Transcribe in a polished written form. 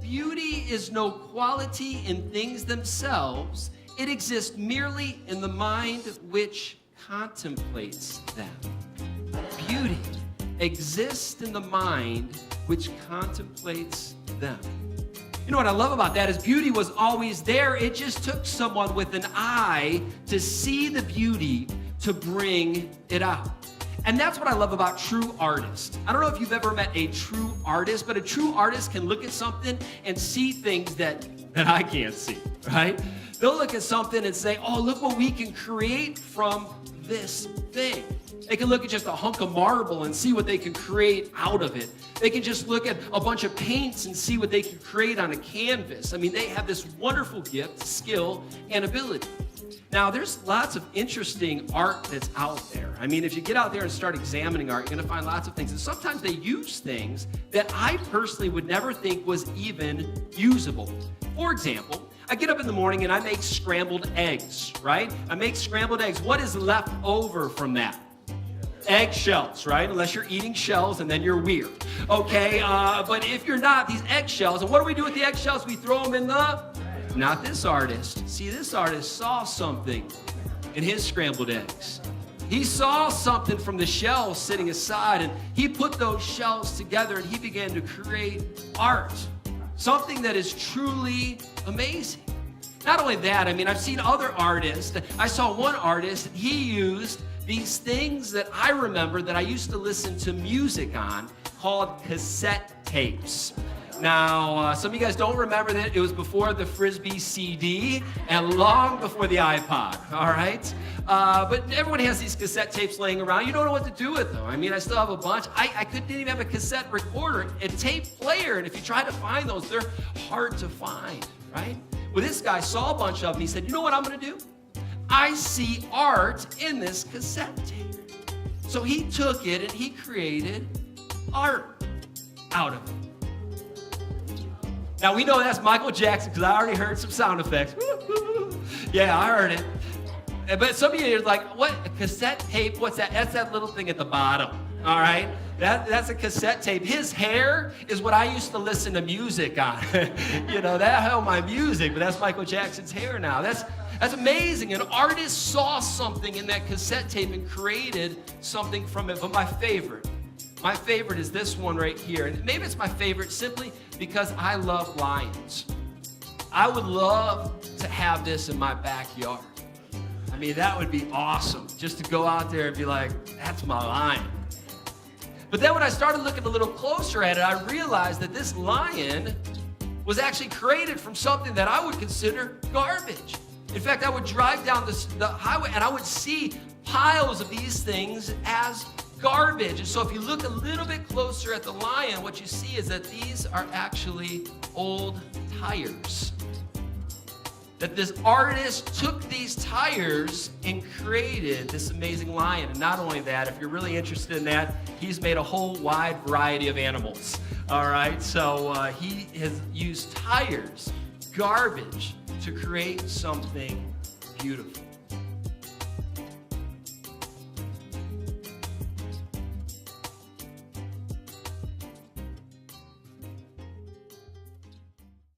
beauty is no quality in things themselves. It exists merely in the mind which contemplates them. Beauty exists in the mind which contemplates them. You know what I love about that is beauty was always there. It just took someone with an eye to see the beauty to bring it out. And that's what I love about true artists. I don't know if you've ever met a true artist, but a true artist can look at something and see things that I can't see, right? They'll look at something and say, oh, look what we can create from this thing. They can look at just a hunk of marble and see what they can create out of it. They can just look at a bunch of paints and see what they can create on a canvas. I mean, they have this wonderful gift, skill, and ability. Now, there's lots of interesting art that's out there. I mean, if you get out there and start examining art, you're gonna find lots of things. And sometimes they use things that I personally would never think was even usable. For example, I get up in the morning and I make scrambled eggs, right? I make scrambled eggs. What is left over from that? Eggshells, right? Unless you're eating shells and then you're weird. Okay, but if you're not, these eggshells, and what do we do with the eggshells? We throw them in the, not this artist. See, this artist saw something in his scrambled eggs. He saw something from the shells sitting aside, and he put those shells together and he began to create art. Something that is truly amazing. Not only that, I mean, I've seen other artists. I saw one artist, he used these things that I remember that I used to listen to music on called cassette tapes. Now, some of you guys don't remember that. It was before the Frisbee CD and long before the iPod, all right? But everyone has these cassette tapes laying around. You don't know what to do with them. I mean, I still have a bunch. I didn't even have a cassette recorder, a tape player, and if you try to find those, they're hard to find, right? Well, this guy saw a bunch of them. He said, you know what I'm gonna do? I see art in this cassette tape. So he took it and he created art out of it. Now we know that's Michael Jackson because I already heard some sound effects. Yeah, I heard it. But some of you are like, what, a cassette tape? What's that? That's that little thing at the bottom, all right? That's a cassette tape. His hair is what I used to listen to music on. You know, that held my music, but that's Michael Jackson's hair now. That's amazing. An artist saw something in that cassette tape and created something from it. But my favorite is this one right here. And maybe it's my favorite simply because I love lions. I would love to have this in my backyard. I mean, that would be awesome, just to go out there and be like, that's my lion. But then when I started looking a little closer at it, I realized that this lion was actually created from something that I would consider garbage. In fact, I would drive down the highway and I would see piles of these things as garbage. And so if you look a little bit closer at the lion, what you see is that these are actually old tires. That this artist took these tires and created this amazing lion. And not only that, if you're really interested in that, he's made a whole wide variety of animals. All right, so he has used tires, garbage, to create something beautiful.